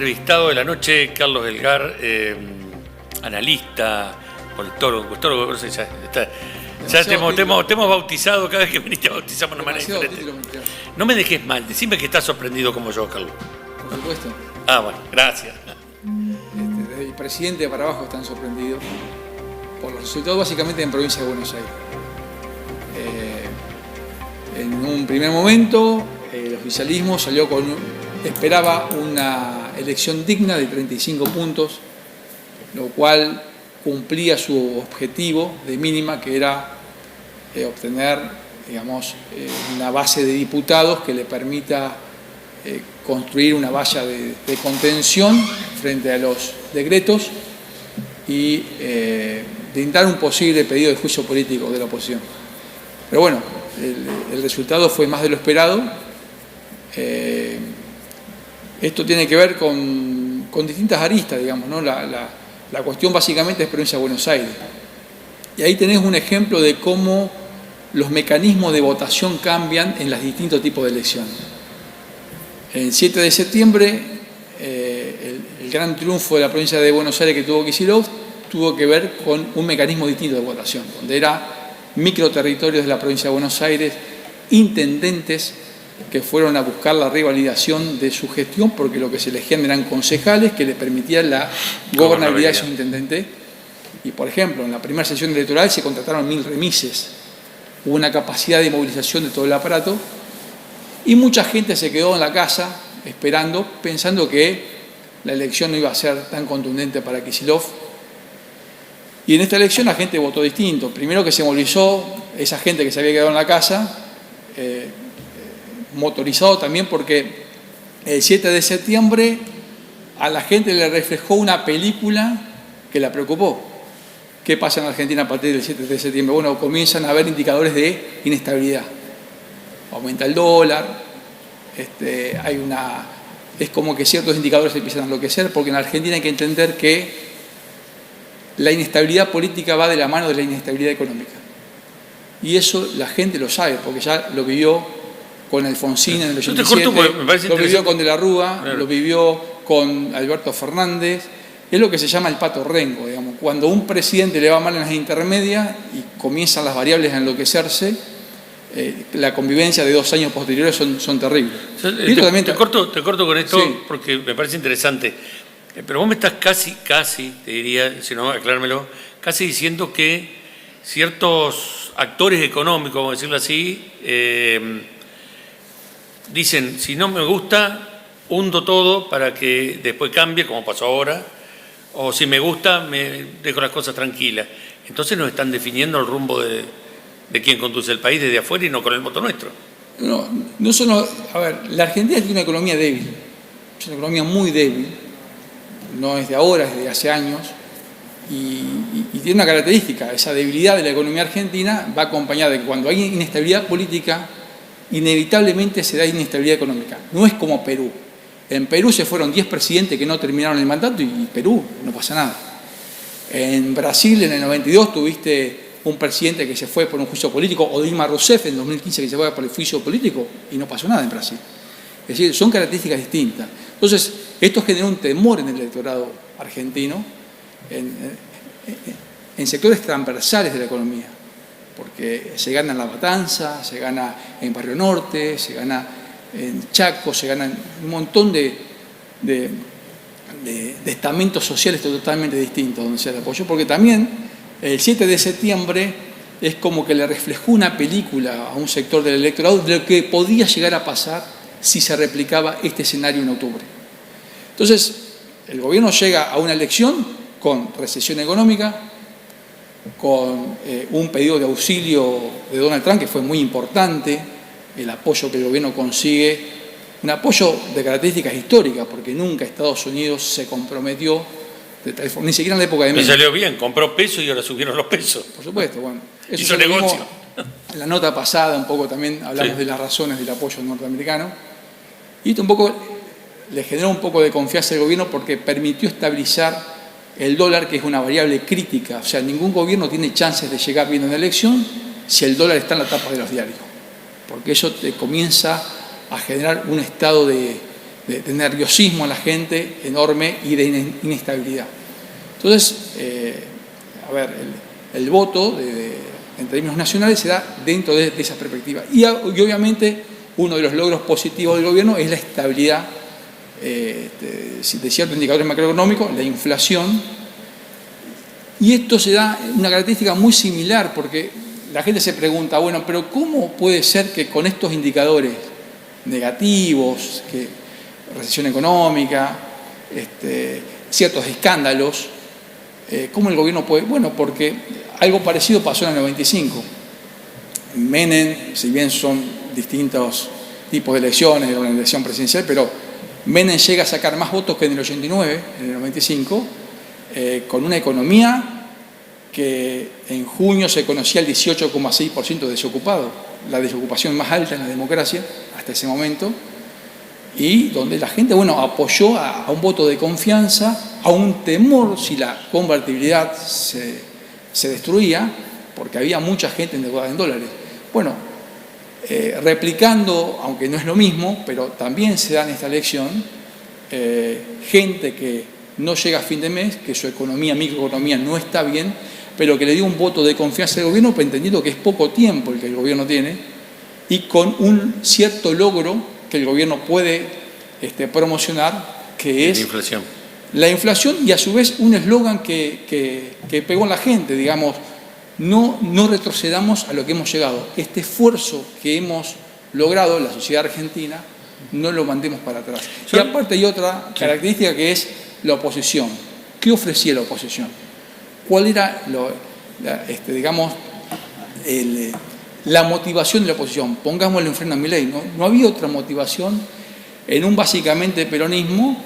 entrevistado de la noche, Carlos Delgar, analista, politólogo, no sé, ya te hemos bautizado, cada vez que viniste a bautizarnos de una manera diferente. No me dejes mal, decime que estás sorprendido como yo, Carlos. Por supuesto. Ah, bueno, gracias. Desde el presidente para abajo están sorprendidos por los resultados básicamente en provincia de Buenos Aires. En un primer momento, el oficialismo esperaba una elección digna de 35 puntos, lo cual cumplía su objetivo de mínima, que era obtener, digamos, una base de diputados que le permita construir una valla de contención frente a los decretos y brindar un posible pedido de juicio político de la oposición. Pero bueno, el resultado fue más de lo esperado. Esto tiene que ver con distintas aristas, digamos, ¿no? La cuestión básicamente es provincia de Buenos Aires. Y ahí tenés un ejemplo de cómo los mecanismos de votación cambian en los distintos tipos de elecciones. El 7 de septiembre, el gran triunfo de la provincia de Buenos Aires que tuvo Kicillof tuvo que ver con un mecanismo distinto de votación, donde era microterritorios de la provincia de Buenos Aires, intendentes que fueron a buscar la revalidación de su gestión, porque lo que se elegían eran concejales que le permitían la gobernabilidad de esos intendentes. Y, por ejemplo, en la primera sesión electoral se contrataron 1000 remises, hubo una capacidad de movilización de todo el aparato, y mucha gente se quedó en la casa esperando, pensando que la elección no iba a ser tan contundente para Kicillof. Y en esta elección la gente votó distinto. Primero que se movilizó esa gente que se había quedado en la casa, motorizado también porque el 7 de septiembre a la gente le reflejó una película que la preocupó. ¿Qué pasa en Argentina a partir del 7 de septiembre? Bueno, comienzan a haber indicadores de inestabilidad. Aumenta el dólar, es como que ciertos indicadores empiezan a enloquecer, porque en Argentina hay que entender que la inestabilidad política va de la mano de la inestabilidad económica. Y eso la gente lo sabe, porque ya lo vivió con Alfonsín en el 87, lo vivió con De la Rúa, claro, lo vivió con Alberto Fernández. Es lo que se llama el pato rengo, digamos. Cuando un presidente le va mal en las intermedias y comienzan las variables a enloquecerse, la convivencia de 2 años posteriores son terribles. Te corto con esto, sí, porque me parece interesante. Pero vos me estás casi, te diría, si no, aclármelo, casi diciendo que ciertos actores económicos, vamos a decirlo así, dicen, si no me gusta, hundo todo para que después cambie, como pasó ahora, o si me gusta, me dejo las cosas tranquilas. Entonces nos están definiendo el rumbo de quién conduce el país desde afuera y no con el voto nuestro. No solo, a ver, la Argentina tiene una economía débil, es una economía muy débil. No es de ahora, es de hace años, y tiene una característica: esa debilidad de la economía argentina va acompañada de que cuando hay inestabilidad política, inevitablemente se da inestabilidad económica. No es como Perú. En Perú se fueron 10 presidentes que no terminaron el mandato y Perú no pasa nada. En Brasil en el 92 tuviste un presidente que se fue por un juicio político, o Dilma Rousseff en 2015 que se fue por el juicio político y no pasó nada en Brasil. Es decir, son características distintas. Entonces, esto generó un temor en el electorado argentino, en sectores transversales de la economía, porque se gana en La Matanza, se gana en Barrio Norte, se gana en Chaco, se gana en un montón de estamentos sociales totalmente distintos donde se da apoyo, porque también el 7 de septiembre es como que le reflejó una película a un sector del electorado de lo que podía llegar a pasar si se replicaba este escenario en octubre. Entonces, el gobierno llega a una elección con recesión económica, con un pedido de auxilio de Donald Trump que fue muy importante, el apoyo que el gobierno consigue, un apoyo de características históricas, porque nunca Estados Unidos se comprometió de tal forma, ni siquiera en la época de Menem. Me salió bien, compró pesos y ahora subieron los pesos. Por supuesto, bueno. Eso hizo negocio. En la nota pasada un poco también hablamos de las razones del apoyo norteamericano. Y esto un poco le generó un poco de confianza al gobierno porque permitió estabilizar el dólar, que es una variable crítica. O sea, ningún gobierno tiene chances de llegar bien a una elección si el dólar está en la tapa de los diarios, porque eso te comienza a generar un estado de de nerviosismo en la gente enorme y de inestabilidad. Entonces, a ver, el voto en términos nacionales se da dentro de esa perspectiva. Y obviamente uno de los logros positivos del gobierno es la estabilidad de ciertos indicadores macroeconómicos, la inflación. Y esto se da una característica muy similar, porque la gente se pregunta, bueno, pero ¿cómo puede ser que con estos indicadores negativos, recesión económica, ciertos escándalos, cómo el gobierno puede? Bueno, porque algo parecido pasó en el 95. Menem, si bien son distintos tipos de elecciones, de una elección presidencial, pero Menem llega a sacar más votos que en el 89, en el 95, con una economía que en junio se conocía el 18,6% de desocupado, la desocupación más alta en la democracia hasta ese momento, y donde la gente, bueno, apoyó a un voto de confianza, a un temor si la convertibilidad se destruía, porque había mucha gente endeudada en dólares. Bueno, replicando, aunque no es lo mismo, pero también se da en esta elección, gente que no llega a fin de mes, que su economía, microeconomía no está bien, pero que le dio un voto de confianza al gobierno, entendiendo que es poco tiempo el que el gobierno tiene, y con un cierto logro que el gobierno puede promocionar, que es la inflación, y a su vez un eslogan que pegó en la gente, digamos, no retrocedamos a lo que hemos llegado. Este esfuerzo que hemos logrado, la sociedad argentina, no lo mandemos para atrás. Y aparte hay otra característica que es la oposición. ¿Qué ofrecía la oposición? ¿Cuál era, digamos, la motivación de la oposición? Pongámosle un freno a Milei. No había otra motivación en un básicamente peronismo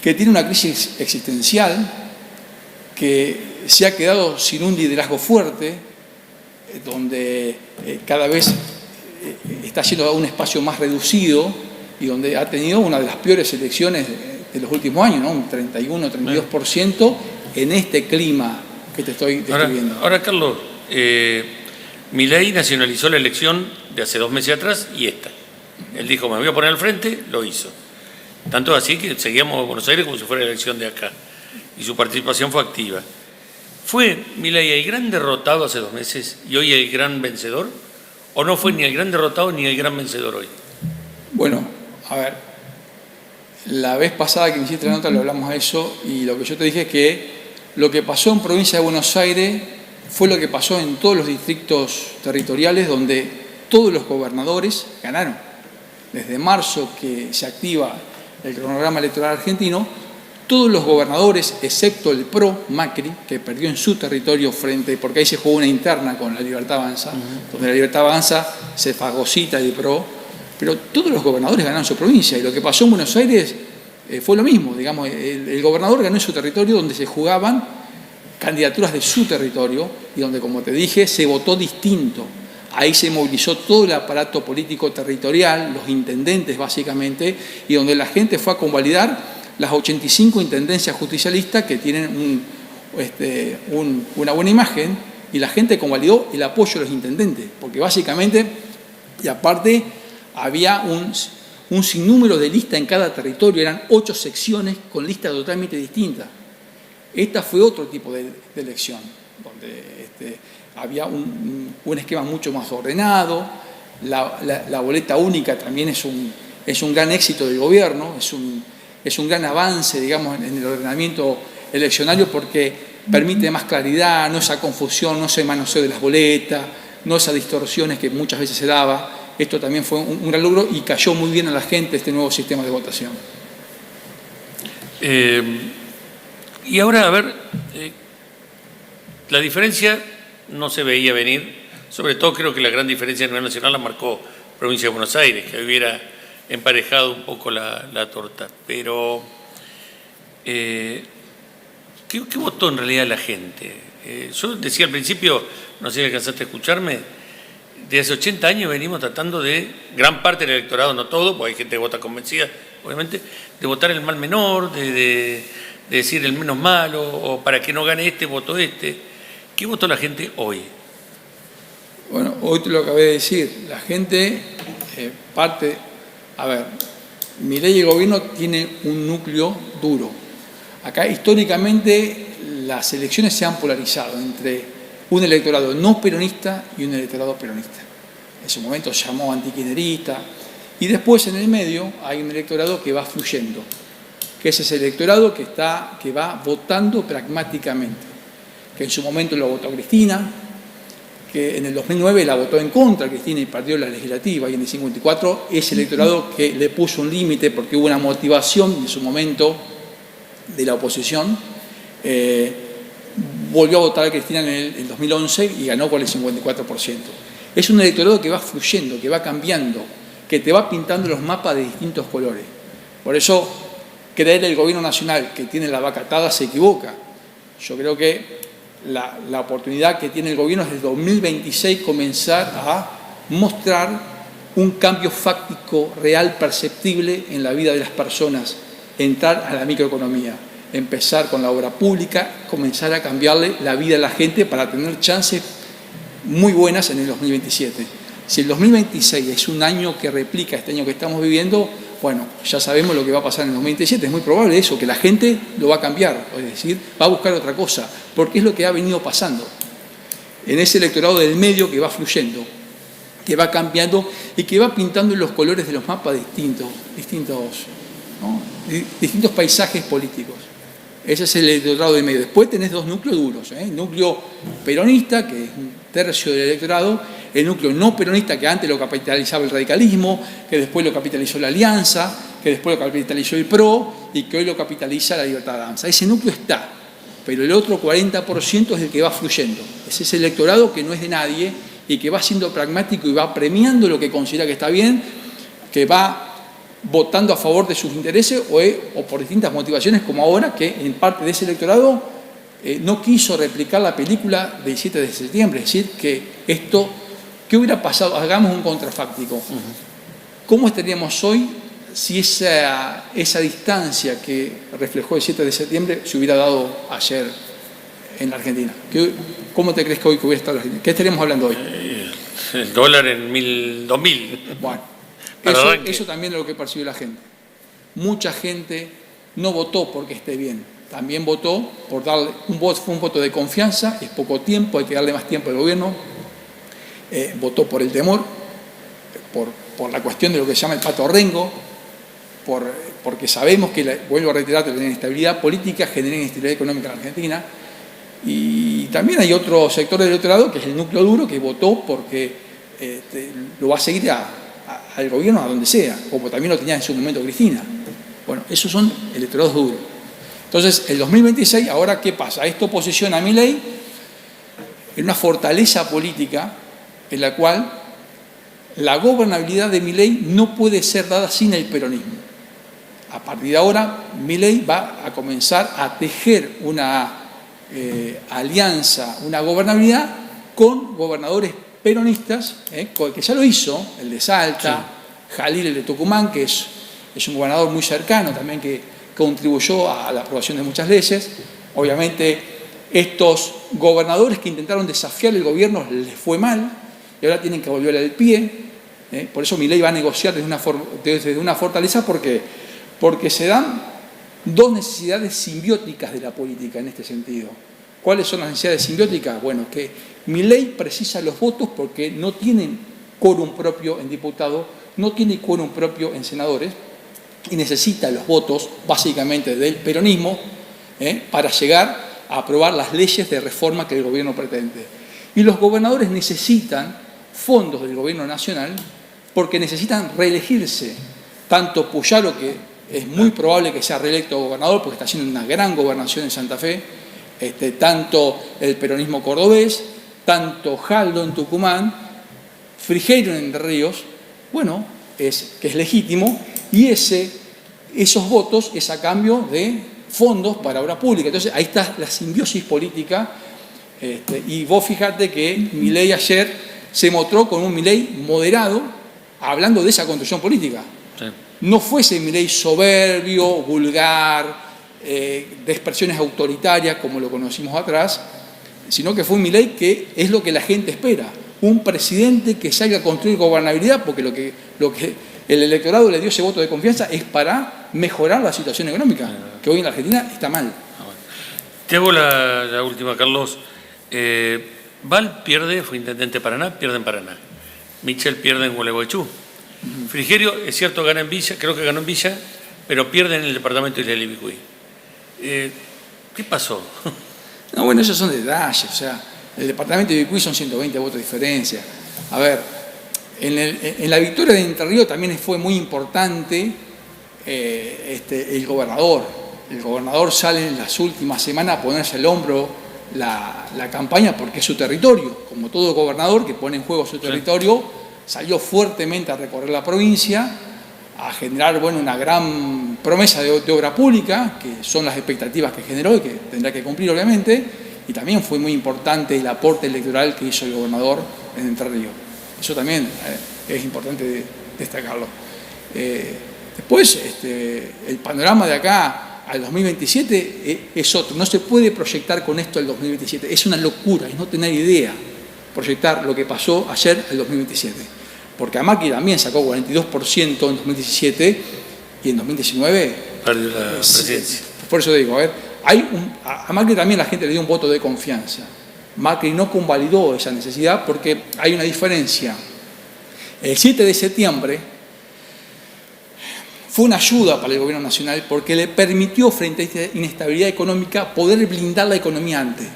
que tiene una crisis existencial, que se ha quedado sin un liderazgo fuerte, donde cada vez está yendo a un espacio más reducido y donde ha tenido una de las peores elecciones de los últimos años, ¿no? Un 31-32% en este clima que te estoy describiendo. Ahora, Carlos, Milei nacionalizó la elección de hace 2 meses atrás y esta. Él dijo, me voy a poner al frente, lo hizo. Tanto así que seguíamos en Buenos Aires como si fuera la elección de acá. Y su participación fue activa. ¿Fue Milei el gran derrotado hace 2 meses y hoy el gran vencedor? ¿O no fue ni el gran derrotado ni el gran vencedor hoy? Bueno, a ver, la vez pasada que me hiciste la nota lo hablamos de eso, y lo que yo te dije es que lo que pasó en provincia de Buenos Aires fue lo que pasó en todos los distritos territoriales, donde todos los gobernadores ganaron. Desde marzo que se activa el cronograma electoral argentino, todos los gobernadores, excepto el PRO, Macri, que perdió en su territorio porque ahí se jugó una interna con la Libertad Avanza, donde la Libertad Avanza se fagocita el PRO, pero todos los gobernadores ganaron su provincia, y lo que pasó en Buenos Aires fue lo mismo, digamos, el gobernador ganó en su territorio donde se jugaban candidaturas de su territorio y donde, como te dije, se votó distinto. Ahí se movilizó todo el aparato político territorial, los intendentes básicamente, y donde la gente fue a convalidar las 85 intendencias justicialistas que tienen una buena imagen, y la gente convalidó el apoyo de los intendentes, porque básicamente, y aparte, había un sinnúmero de listas en cada territorio, eran 8 secciones con listas totalmente distintas. Esta fue otro tipo de elección, donde había un esquema mucho más ordenado, la boleta única también es un gran éxito del gobierno, es un gran avance, digamos, en el ordenamiento eleccionario, porque permite más claridad, no esa confusión, no ese manoseo de las boletas, no esas distorsiones que muchas veces se daba. Esto también fue un gran logro y cayó muy bien a la gente este nuevo sistema de votación. Y ahora, a ver, la diferencia no se veía venir, sobre todo creo que la gran diferencia a nivel nacional la marcó provincia de Buenos Aires, que hubiera emparejado un poco la torta. Pero, ¿qué votó en realidad la gente? Yo decía al principio, no sé si alcanzaste a escucharme, desde hace 80 años venimos tratando de, gran parte del electorado, no todo, porque hay gente que vota convencida, obviamente, de votar el mal menor, de decir el menos malo, o para que no gane este, voto este. ¿Qué votó la gente hoy? Bueno, hoy te lo acabé de decir. La gente parte, a ver, Milei y el gobierno tienen un núcleo duro. Acá históricamente las elecciones se han polarizado entre un electorado no peronista y un electorado peronista. En su momento se llamó antikirchnerista, y después en el medio hay un electorado que va fluyendo, que es ese electorado que va votando pragmáticamente, que en su momento lo votó Cristina, que en el 2009 la votó en contra Cristina y perdió la legislativa, y en el 54 ese electorado que le puso un límite porque hubo una motivación en su momento de la oposición, volvió a votar a Cristina en el 2011 y ganó con el 54%. Es un electorado que va fluyendo, que va cambiando, que te va pintando los mapas de distintos colores. Por eso, creer el gobierno nacional que tiene la vaca atada se equivoca. Yo creo que la oportunidad que tiene el gobierno es el 2026 comenzar a mostrar un cambio fáctico, real, perceptible en la vida de las personas, entrar a la microeconomía, empezar con la obra pública, comenzar a cambiarle la vida a la gente para tener chances muy buenas en el 2027. Si el 2026 es un año que replica este año que estamos viviendo, bueno, ya sabemos lo que va a pasar en el 2027. Es muy probable eso, que la gente lo va a cambiar, es decir, va a buscar otra cosa, porque es lo que ha venido pasando en ese electorado del medio que va fluyendo, que va cambiando y que va pintando los colores de los mapas distintos paisajes políticos. Ese es el electorado del medio. Después tenés dos núcleos duros, el núcleo peronista, que es un tercio del electorado, el núcleo no peronista, que antes lo capitalizaba el radicalismo, que después lo capitalizó la Alianza, que después lo capitalizó el PRO y que hoy lo capitaliza la Libertad Avanza. Ese núcleo está, pero el otro 40% es el que va fluyendo. Ese es el electorado que no es de nadie y que va siendo pragmático y va premiando lo que considera que está bien, que va votando a favor de sus intereses o por distintas motivaciones, como ahora, que en parte de ese electorado no quiso replicar la película del 7 de septiembre. Es decir, que esto, ¿qué hubiera pasado? Hagamos un contrafáctico. ¿Cómo estaríamos hoy si esa distancia que reflejó el 7 de septiembre se hubiera dado ayer en la Argentina? ¿Cómo te crees que hoy hubiera estado la Argentina? ¿Qué estaríamos hablando hoy? El dólar en 2000. Bueno. Eso también es lo que percibió la gente. Mucha gente no votó porque esté bien, también votó por darle fue un voto de confianza, es poco tiempo, hay que darle más tiempo al gobierno, votó por el temor, por la cuestión de lo que se llama el pato rengo, porque sabemos que, vuelvo a reiterar, la inestabilidad política genera inestabilidad económica en la Argentina, y también hay otro sector del otro lado, que es el núcleo duro, que votó porque lo va a seguir al gobierno a donde sea, como también lo tenía en su momento Cristina. Bueno, esos son electorados duros. Entonces, el 2026, ahora, ¿qué pasa? Esto posiciona a Milei en una fortaleza política en la cual la gobernabilidad de Milei no puede ser dada sin el peronismo. A partir de ahora, Milei va a comenzar a tejer una alianza, una gobernabilidad con gobernadores peronistas, que ya lo hizo, el de Salta, sí. Jalil, el de Tucumán, que es un gobernador muy cercano también, que contribuyó a la aprobación de muchas leyes. Obviamente, estos gobernadores que intentaron desafiar el gobierno les fue mal y ahora tienen que volver al pie. Por eso Milei va a negociar desde una fortaleza, porque se dan dos necesidades simbióticas de la política en este sentido. ¿Cuáles son las necesidades simbióticas? Bueno, que Milei precisa los votos porque no tienen quórum propio en diputados, no tiene quórum propio en senadores y necesita los votos básicamente del peronismo para llegar a aprobar las leyes de reforma que el gobierno pretende. Y los gobernadores necesitan fondos del gobierno nacional porque necesitan reelegirse. Tanto Puyaro, que es muy probable que sea reelecto gobernador porque está haciendo una gran gobernación en Santa Fe, tanto el peronismo cordobés, tanto Jaldo en Tucumán, Frigerio en Entre Ríos, bueno, que es legítimo, y esos votos es a cambio de fondos para obra pública. Entonces ahí está la simbiosis política, y vos fíjate que Milei ayer se mostró con un Milei moderado, hablando de esa construcción política. Sí. No fue ese Milei soberbio, vulgar, de expresiones autoritarias como lo conocimos atrás, sino que fue un Milei que es lo que la gente espera, un presidente que salga a construir gobernabilidad, porque lo que el electorado le dio ese voto de confianza es para mejorar la situación económica, que hoy en la Argentina está mal. Te hago la última, Carlos. Val pierde, fue intendente de Paraná, pierde en Paraná. Michel pierde en Gualeguaychú. Frigerio, es cierto, gana en Villa, creo que ganó en Villa, pero pierde en el departamento de Isla Libicuí. ¿Qué pasó? No, bueno, esos son detalles. O sea, el departamento de Ibicuí son 120 votos de diferencia. A ver, en la victoria de Entre Ríos también fue muy importante el gobernador. El gobernador sale en las últimas semanas a ponerse al hombro la campaña porque es su territorio. Como todo gobernador que pone en juego su territorio, salió fuertemente a recorrer la provincia, a generar una gran promesa de obra pública, que son las expectativas que generó y que tendrá que cumplir obviamente, y también fue muy importante el aporte electoral que hizo el gobernador en Entre Ríos. Eso también es importante destacarlo. Después, el panorama de acá al 2027 es otro. No se puede proyectar con esto al 2027. Es una locura, es no tener idea proyectar lo que pasó ayer al 2027. Porque a Macri también sacó 42% en 2017 y en 2019 perdió la presidencia. Por eso digo, a Macri también la gente le dio un voto de confianza. Macri no convalidó esa necesidad porque hay una diferencia. El 7 de septiembre fue una ayuda para el gobierno nacional porque le permitió, frente a esta inestabilidad económica, poder blindar la economía antes.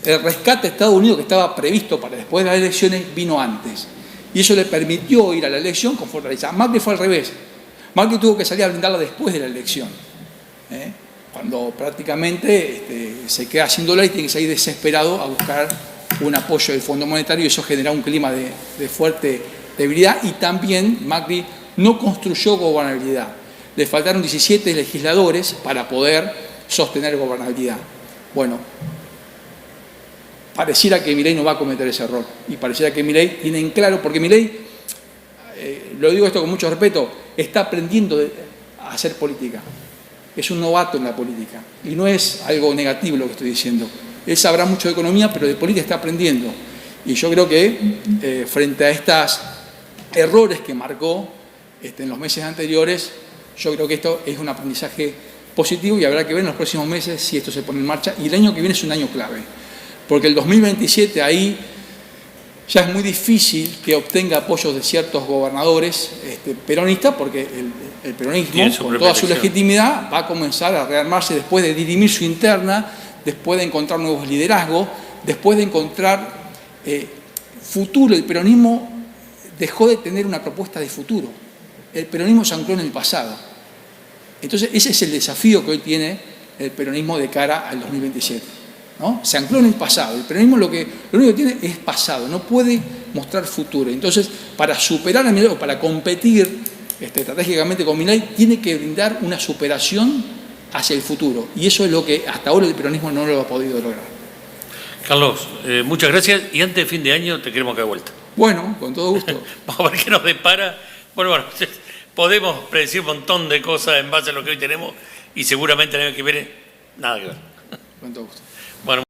El rescate de Estados Unidos, que estaba previsto para después de las elecciones, vino antes. Y eso le permitió ir a la elección con fortaleza. Macri fue al revés. Macri tuvo que salir a blindarla después de la elección. Cuando prácticamente se queda sin dólar y tiene que salir desesperado a buscar un apoyo del Fondo Monetario, y eso genera un clima de fuerte debilidad. Y también Macri no construyó gobernabilidad. Le faltaron 17 legisladores para poder sostener gobernabilidad. Bueno, pareciera que Milei no va a cometer ese error. Y pareciera que Milei tiene en claro, porque Milei, lo digo esto con mucho respeto, está aprendiendo a hacer política. Es un novato en la política. Y no es algo negativo lo que estoy diciendo. Él sabrá mucho de economía, pero de política está aprendiendo. Y yo creo que frente a estos errores que marcó en los meses anteriores, yo creo que esto es un aprendizaje positivo y habrá que ver en los próximos meses si esto se pone en marcha. Y el año que viene es un año clave. Porque el 2027 ahí ya es muy difícil que obtenga apoyos de ciertos gobernadores peronistas, porque el peronismo, con toda su legitimidad, va a comenzar a rearmarse después de dirimir su interna, después de encontrar nuevos liderazgos, después de encontrar futuro. El peronismo dejó de tener una propuesta de futuro. El peronismo se ancló en el pasado. Entonces ese es el desafío que hoy tiene el peronismo de cara al 2027. ¿No? Se ancló en el pasado. El peronismo lo único que tiene es pasado, no puede mostrar futuro. Entonces, para superar a Milei, o para competir estratégicamente con Milei, tiene que brindar una superación hacia el futuro. Y eso es lo que hasta ahora el peronismo no lo ha podido lograr. Carlos, muchas gracias. Y antes de fin de año te queremos acá de vuelta. Bueno, con todo gusto. Vamos a ver qué nos depara. Bueno, podemos predecir un montón de cosas en base a lo que hoy tenemos y seguramente el año que viene nada que ver. Con todo gusto. Bueno.